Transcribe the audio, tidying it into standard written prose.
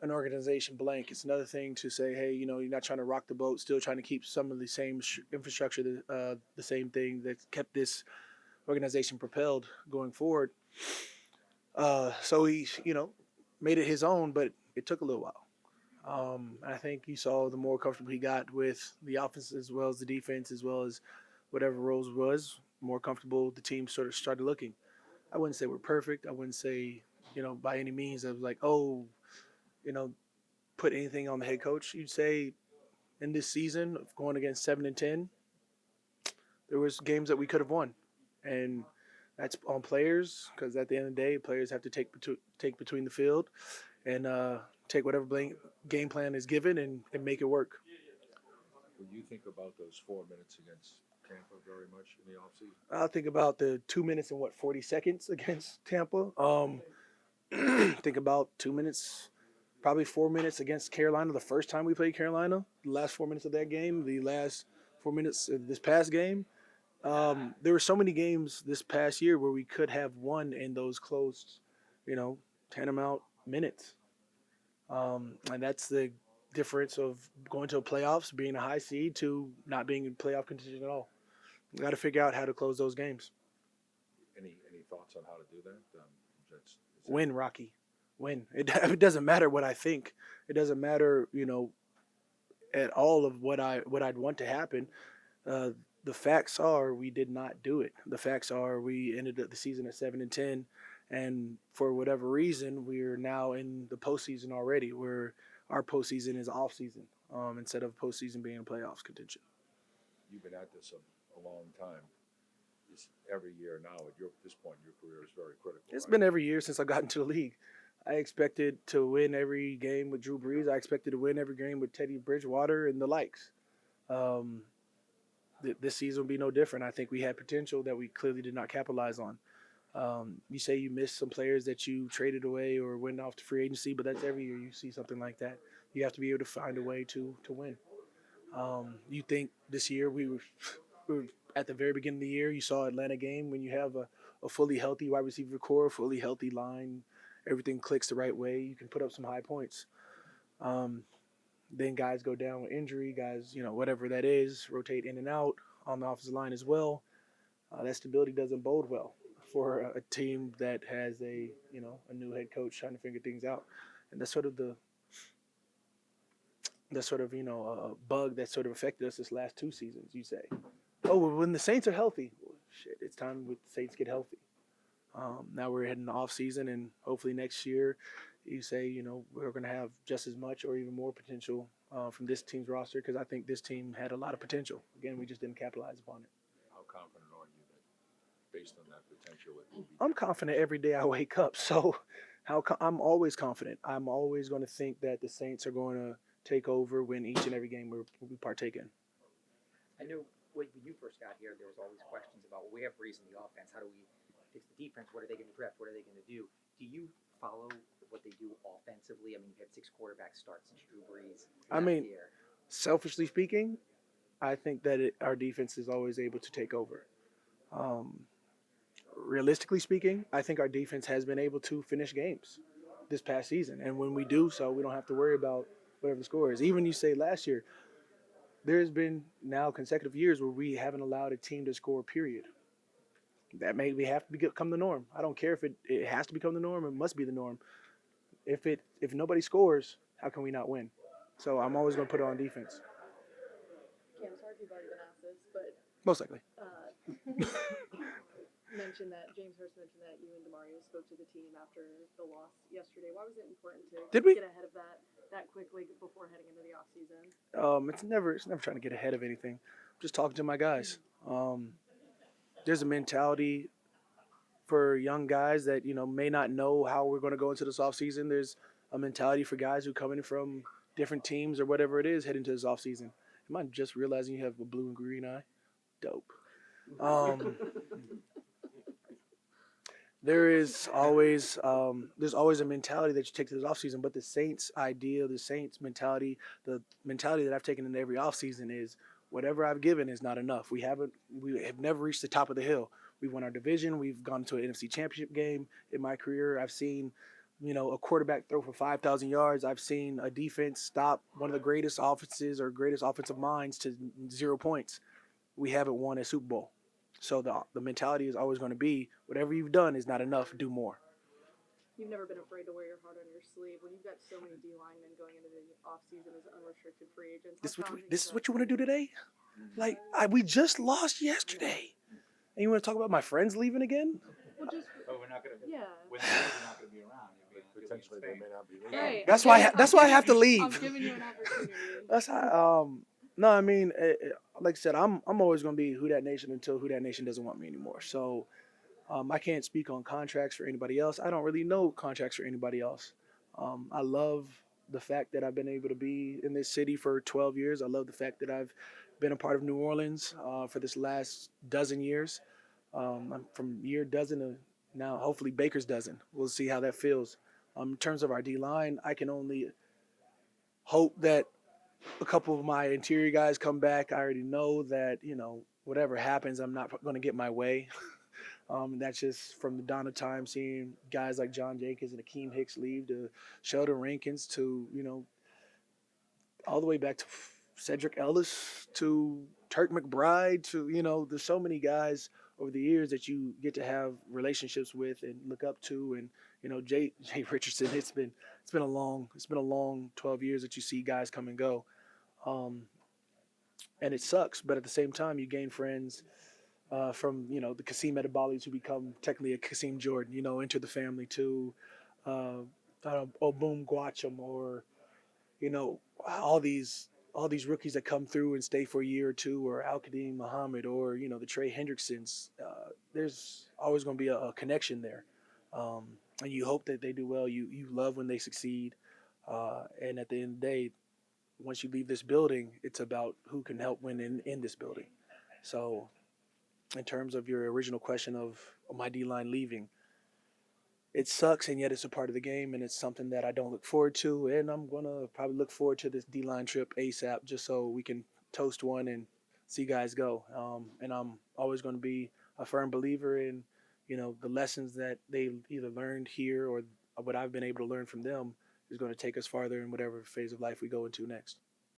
an organization blank. It's another thing to say, hey, you're not trying to rock the boat, still trying to keep some of the same infrastructure, the same thing that kept this organization propelled going forward. So he, made it his own, but it took a little while. I think you saw the more comfortable he got with the offense as well as the defense, as well as whatever roles was, more comfortable the team sort of started looking. I wouldn't say we're perfect. I wouldn't say, by any means of like, oh, you know, put anything on the head coach. You'd say in this season of going against 7-10, there was games that we could have won, and that's on players because at the end of the day, players have to take between the field and take whatever game plan is given and make it work. When you think about those 4 minutes against Tampa very much in the offseason? I'll think about the 2 minutes and 40 seconds against Tampa. Think about 2 minutes, probably 4 minutes against Carolina. The first time we played Carolina, the last 4 minutes of that game, the last 4 minutes of this past game. There were so many games this past year where we could have won in those close, tantamount minutes. And that's the difference of going to a playoffs, being a high seed, to not being in playoff contention at all. We got to figure out how to close those games. Any thoughts on how to do that? Win, Rocky. Win. It doesn't matter what I think. It doesn't matter, at all of what I'd want to happen. The facts are we did not do it. The facts are we ended up the season at 7-10, and for whatever reason, we're now in the postseason already. Where our postseason is off season instead of postseason being playoffs contention. You've been at this a long time. Every year now at this point in your career is very critical. It's been every year since I got into the league. I expected to win every game with Drew Brees. I expected to win every game with Teddy Bridgewater and the likes. This season will be no different. I think we had potential that we clearly did not capitalize on. You say you missed some players that you traded away or went off to free agency, but that's every year you see something like that. You have to be able to find a way to win. You think this year we were at the very beginning of the year, you saw Atlanta game when you have a fully healthy wide receiver core, fully healthy line, everything clicks the right way, you can put up some high points. Then guys go down with injury, guys, whatever that is, rotate in and out on the offensive line as well. That stability doesn't bode well for a team that has a new head coach trying to figure things out. And that's sort of a bug that sort of affected us this last two seasons, you say. Oh, well, when the Saints are healthy, well, shit, it's time the Saints get healthy. Now we're heading off season, and hopefully next year, you say, we're going to have just as much or even more potential from this team's roster, because I think this team had a lot of potential. Again, we just didn't capitalize upon it. How confident are you that based on that potential it will be? I'm confident every day I wake up, so I'm always confident. I'm always going to think that the Saints are going to take over, win each and every game we partake in. I know when you first got here, there was always questions about, well, we have Brees in the offense. How do we fix the defense? What are they going to draft? What are they going to do? Do you follow what they do offensively? I mean, you've had 6 quarterback starts since Drew Brees. Selfishly speaking, I think that our defense is always able to take over. Realistically speaking, I think our defense has been able to finish games this past season. And when we do so, we don't have to worry about whatever the score is. Even you say last year, there's been now consecutive years where we haven't allowed a team to score, period. That may have to become the norm. I don't care if it has to become the norm. It must be the norm. If nobody scores, how can we not win? So I'm always going to put it on defense. Cam, sorry if you've already been asked this, but most likely. James Hurst mentioned that you and DeMario spoke to the team after the loss yesterday. Why was it important to get ahead of that quickly before heading into the off season? It's never trying to get ahead of anything. I'm just talking to my guys. There's a mentality for young guys that may not know how we're going to go into this off season. There's a mentality for guys who come in from different teams or whatever it is heading to this off season. Am I just realizing you have a blue and green eye? Dope. There's always a mentality that you take to this offseason, but the Saints idea, the Saints mentality, the mentality that I've taken into every offseason is whatever I've given is not enough. We have never reached the top of the hill. We've won our division. We've gone to an NFC Championship game. In my career, I've seen a quarterback throw for 5,000 yards. I've seen a defense stop one of the greatest offenses or greatest offensive minds to 0 points. We haven't won a Super Bowl. So the mentality is always going to be whatever you've done is not enough, do more. You've never been afraid to wear your heart on your sleeve. When you've got so many D linemen going into the offseason as unrestricted free agents, This is what you want to do today? Like, we just lost yesterday. And you want to talk about my friends leaving again? Well, just But we're not gonna. yeah. When they're not gonna be around, you'll be Potentially, they in Spain. may not be leaving. Right. That's why I have to I'm leave. giving you an opportunity. That's how. No, I mean, like I said, I'm always going to be Who Dat Nation until Who Dat Nation doesn't want me anymore. So I can't speak on contracts for anybody else. I don't really know contracts for anybody else. I love the fact that I've been able to be in this city for 12 years. I love the fact that I've been a part of New Orleans for this last dozen years. I'm from year dozen to now, hopefully Baker's dozen. We'll see how that feels. In terms of our D line, I can only hope that a couple of my interior guys come back. I already know that, whatever happens, I'm not going to get my way. That's just from the dawn of time, seeing guys like John Jenkins and Akeem Hicks leave to Sheldon Rankins to, all the way back to Cedric Ellis to Turk McBride to, there's so many guys over the years that you get to have relationships with and look up to. And, Jay Richardson, it's been a long 12 years that you see guys come and go. And it sucks, but at the same time, you gain friends from the Kasim Edebali to become technically a Kasim Jordan. Enter the family to Obum Gwacham or all these rookies that come through and stay for a year or two, or Al Qadim Muhammad, or the Trey Hendricksons. There's always going to be a connection there, and you hope that they do well. You love when they succeed, and at the end of the day, once you leave this building, it's about who can help win in this building. So, in terms of your original question of my D-line leaving, it sucks, and yet it's a part of the game, and it's something that I don't look forward to, and I'm going to probably look forward to this D-line trip ASAP just so we can toast one and see guys go. And I'm always going to be a firm believer in, the lessons that they either learned here or what I've been able to learn from them is going to take us farther in whatever phase of life we go into next.